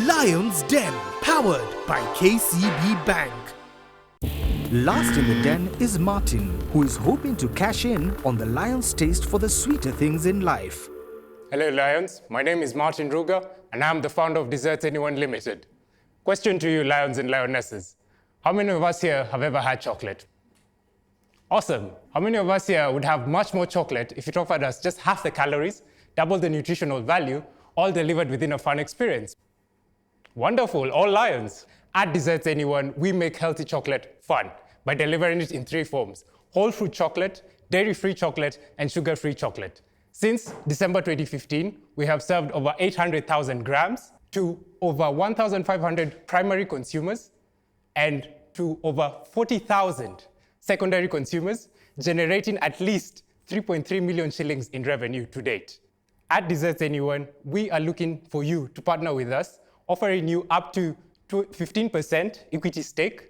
Lion's Den, powered by KCB Bank. Last in the den is Martin, who is hoping to cash in on the lion's taste for the sweeter things in life. Hello, Lions. My name is Martin Ruger, and I'm the founder of Desserts Anyone Limited. Question to you, Lions and Lionesses. How many of us here have ever had chocolate? Awesome. How many of us here would have much more chocolate if it offered us just half the calories, double the nutritional value, all delivered within a fun experience? Wonderful, all Lions. At Desserts Anyone, we make healthy chocolate fun by delivering it in 3 forms: whole fruit chocolate, dairy-free chocolate, and sugar-free chocolate. Since December 2015, we have served over 800,000 grams to over 1,500 primary consumers and to over 40,000 secondary consumers, generating at least 3.3 million shillings in revenue to date. At Desserts Anyone, we are looking for you to partner with us, offering you up to 15% equity stake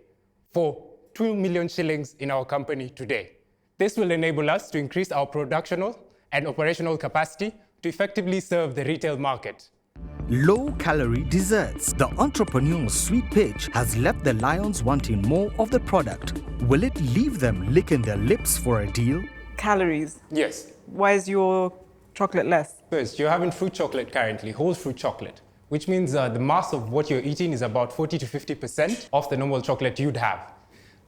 for 2 million shillings in our company today. This will enable us to increase our productional and operational capacity to effectively serve the retail market. Low-calorie desserts. The entrepreneur's sweet pitch has left the Lions wanting more of the product. Will it leave them licking their lips for a deal? Calories. Yes. Why is your chocolate less? First, you're having fruit chocolate currently, whole fruit chocolate, which means the mass of what you're eating is about 40 to 50% of the normal chocolate you'd have.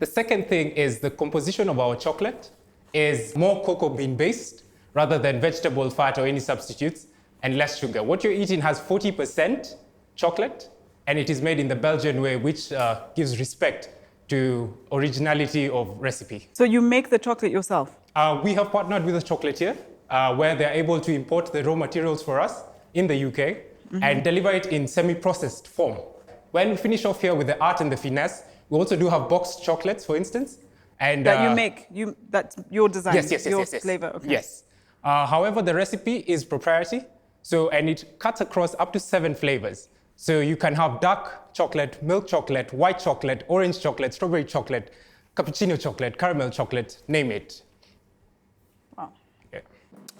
The second thing is the composition of our chocolate is more cocoa bean based rather than vegetable fat or any substitutes, and less sugar. What you're eating has 40% chocolate, and it is made in the Belgian way, which gives respect to originality of recipe. So you make the chocolate yourself? We have partnered with a chocolatier where they're able to import the raw materials for us in the UK and deliver it in semi-processed form. When we finish off here with the art and the finesse, we also do have boxed chocolates, for instance. And that you make? That's your design? Yes. Your flavor? Okay. Yes. However, the recipe is proprietary, and it cuts across up to 7 flavors. So you can have dark chocolate, milk chocolate, white chocolate, orange chocolate, strawberry chocolate, cappuccino chocolate, caramel chocolate, name it. Wow. Yeah.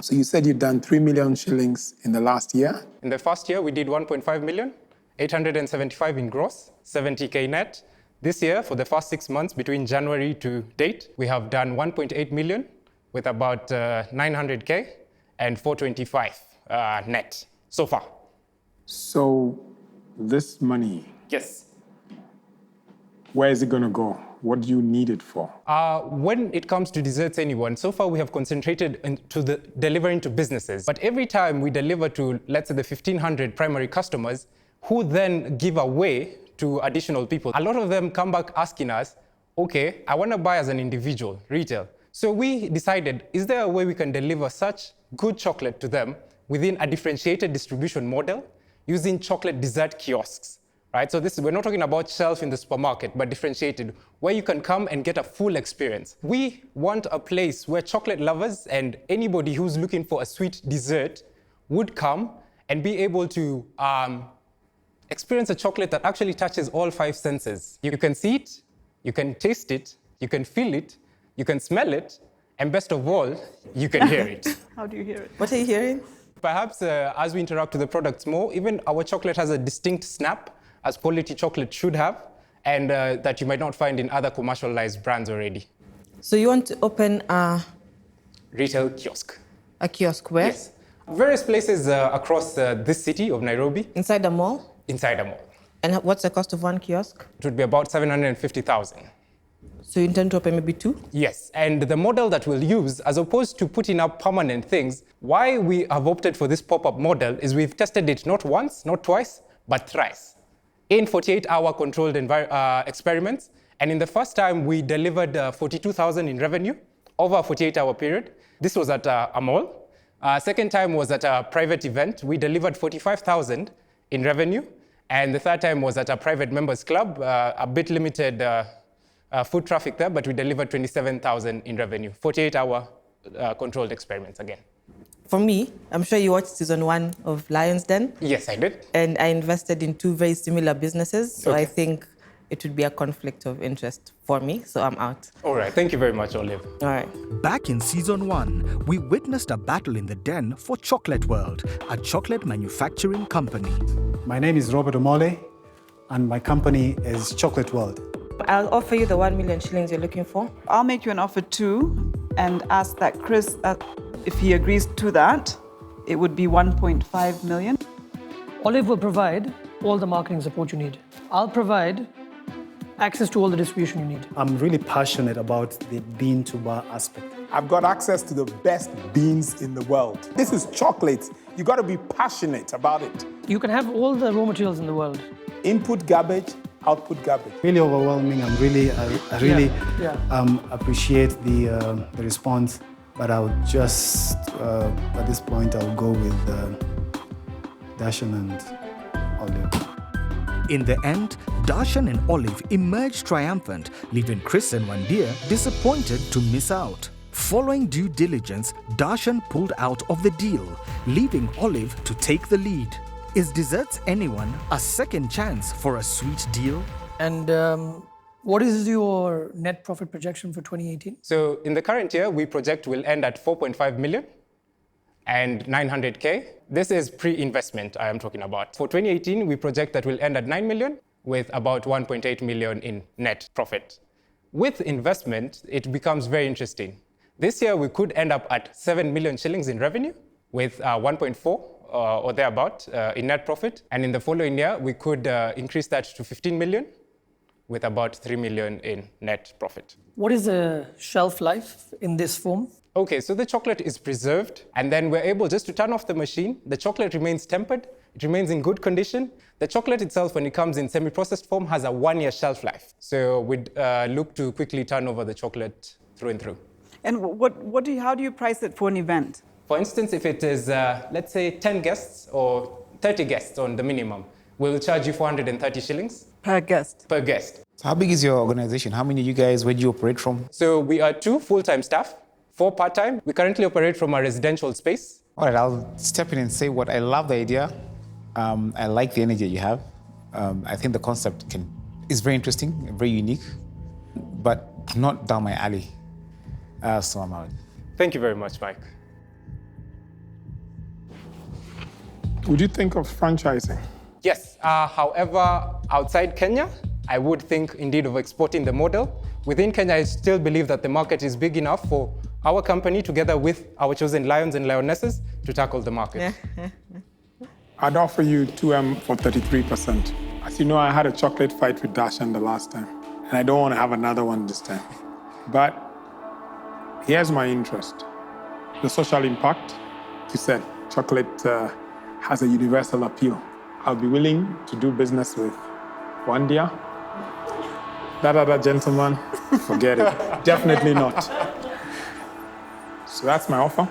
So you said you'd done 3 million shillings in the last year? In the first year, we did 1.5 million, 875 in gross, 70K net. This year, for the first 6 months between January to date, we have done 1.8 million with about 900K and 425 net so far. So this money, Yes. where is it going to go? What do you need it for? When it comes to Desserts Anyone, so far we have concentrated into the delivering to businesses. But every time we deliver to, let's say, the 1,500 primary customers, who then give away to additional people, a lot of them come back asking us, okay, I want to buy as an individual, retail. So we decided, is there a way we can deliver such good chocolate to them within a differentiated distribution model using chocolate dessert kiosks, right? So we're not talking about shelf in the supermarket, but differentiated, where you can come and get a full experience. We want a place where chocolate lovers and anybody who's looking for a sweet dessert would come and be able to experience a chocolate that actually touches all 5 senses. You can see it, you can taste it, you can feel it, you can smell it, and best of all, you can hear it. How do you hear it? What are you hearing? Perhaps as we interact with the products more, even our chocolate has a distinct snap, as quality chocolate should have, and that you might not find in other commercialized brands already. So you want to open a Retail kiosk. kiosk where? Yes. Various places across this city of Nairobi. Inside a mall? Inside a mall. And what's the cost of one kiosk? It would be about 750,000. So you intend to open maybe 2? Yes, and the model that we'll use, as opposed to putting up permanent things, why we have opted for this pop-up model is we've tested it not once, not twice, but thrice in 48-hour controlled experiments. And in the first time, we delivered 42,000 in revenue over a 48-hour period. This was at a mall. Second time was at a private event. We delivered 45,000 in revenue. And the third time was at a private members club, a bit limited foot traffic there, but we delivered 27,000 in revenue. 48-hour controlled experiments again. For me, I'm sure you watched season 1 of Lion's Den. Yes, I did. And I invested in 2 very similar businesses. So Okay. I think it would be a conflict of interest for me, so I'm out. All right, thank you very much, Olive. All right. Back in season 1, we witnessed a battle in the den for Chocolate World, a chocolate manufacturing company. My name is Robert Omole, and my company is Chocolate World. I'll offer you the 1 million shillings you're looking for. I'll make you an offer too and ask that Chris, if he agrees to that, it would be 1.5 million. Olive will provide all the marketing support you need. I'll provide access to all the distribution you need. I'm really passionate about the bean to bar aspect. I've got access to the best beans in the world. This is chocolate. You got to be passionate about it. You can have all the raw materials in the world. Input garbage, output garbage. Really overwhelming. I really Yeah. appreciate the response, but I would just, at this point, I'll go with Darshan and Olive. In the end, Darshan and Olive emerged triumphant, leaving Chris and Wandia disappointed to miss out. Following due diligence, Darshan pulled out of the deal, leaving Olive to take the lead. Is Desserts Anyone a second chance for a sweet deal? And what is your net profit projection for 2018? So in the current year, we project we'll end at 4.5 million and 900K. This is pre-investment I am talking about. For 2018, we project that we'll end at 9 million with about 1.8 million in net profit. With investment, it becomes very interesting. This year, we could end up at 7 million shillings in revenue with 1.4 or thereabout in net profit. And in the following year, we could increase that to 15 million with about 3 million in net profit. What is the shelf life in this form? Okay, so the chocolate is preserved, and then we're able just to turn off the machine. The chocolate remains tempered. It remains in good condition. The chocolate itself, when it comes in semi-processed form, has a 1-year shelf life. So we'd look to quickly turn over the chocolate through and through. And how do you price it for an event? For instance, if it is, let's say, 10 guests or 30 guests on the minimum, we'll charge you 430 shillings. Per guest? Per guest. So how big is your organization? How many of you guys, where do you operate from? So we are 2 full-time staff, 4 part-time. We currently operate from a residential space. All right, I'll step in and say what I love the idea. I like the energy you have. I think the concept is very interesting, very unique, but not down my alley. So I'm out. Thank you very much, Mike. Would you think of franchising? Yes, however, outside Kenya, I would think indeed of exporting the model. Within Kenya, I still believe that the market is big enough for our company, together with our chosen lions and lionesses, to tackle the market. I'd offer you 2M for 33%. As you know, I had a chocolate fight with Darshan the last time, and I don't want to have another one this time. But here's my interest. The social impact, you said, chocolate has a universal appeal. I'll be willing to do business with Wandia. That other gentleman, forget it. Definitely not. So that's my offer.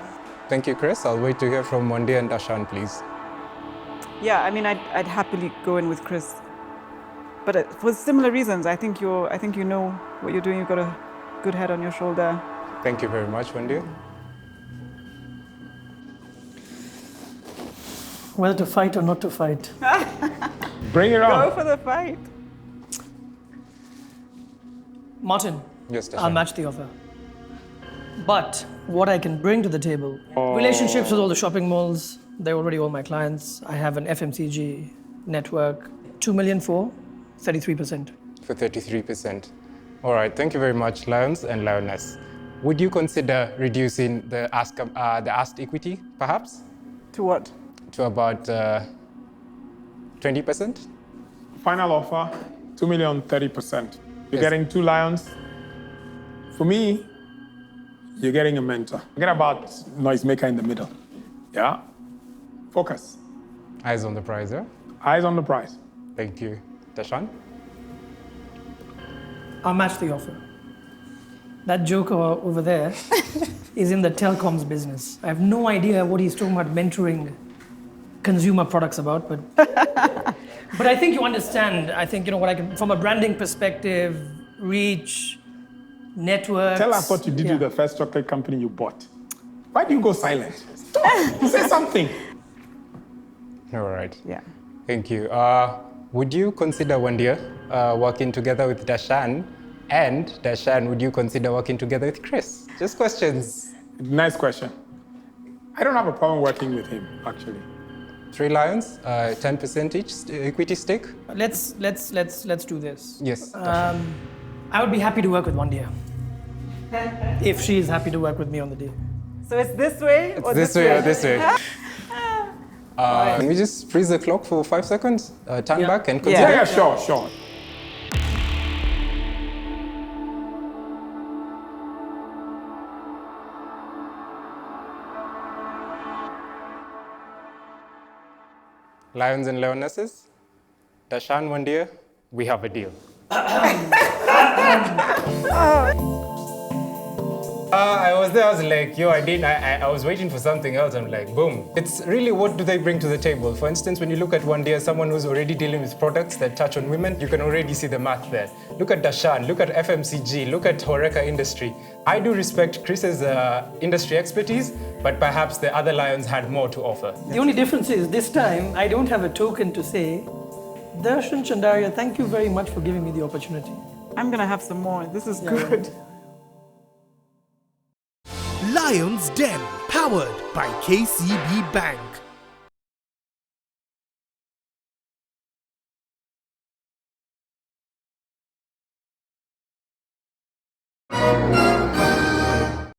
Thank you, Chris. I'll wait to hear from Wandia and Darshan, please. Yeah, I mean, I'd happily go in with Chris, but for similar reasons. I think you know what you're doing. You've got a good head on your shoulder. Thank you very much, Wandia. Whether to fight or not to fight. Bring it on. Go for the fight. Martin, Yes, Darshan. I'll match the offer. But what I can bring to the table, relationships with all the shopping malls, they're already all my clients. I have an FMCG network, 2 million for 33%. For 33%. All right, thank you very much, Lions and Lioness. Would you consider reducing the asked equity, perhaps, To what? to about 20%? Final offer, 2 million, 30%. You're getting 2 lions. For me, you're getting a mentor. Forget about noisemaker in the middle. Yeah? Focus. Eyes on the prize, yeah? Eyes on the prize. Thank you. Darshan? I'll match the offer. That joker over there is in the telecoms business. I have no idea what he's talking about mentoring consumer products about, but but I think you understand. I think, you know, what I can, from a branding perspective, reach, networks. Tell us what you did with the first chocolate company you bought. Why do you go silent? Stop. Say something. All right. Yeah. Thank you. Would you consider, Wandia, working together with Dashan? And Dashan, would you consider working together with Chris? Just questions. Nice question. I don't have a problem working with him, actually. 3 lions, 10% each equity stake. Let's do this. Yes. I would be happy to work with Wandia. If she is happy to work with me on the deal. So it's this way or This way or this way. Can we just freeze the clock for 5 seconds? Turn back and consider. Yeah, sure. Lions and lionesses, Dashan, Wandia, we have a deal. I was there, I was like, yo, I was waiting for something else. I'm like, boom. It's really, what do they bring to the table? For instance, when you look at Wandia, someone who's already dealing with products that touch on women, you can already see the math there. Look at Dashan, look at FMCG, look at Horeca industry. I do respect Chris's industry expertise, but perhaps the other lions had more to offer. The only difference is this time I don't have a token to say, Darshan Chandaria, thank you very much for giving me the opportunity. I'm gonna have some more. This is good. Lion's Den, powered by KCB Bank.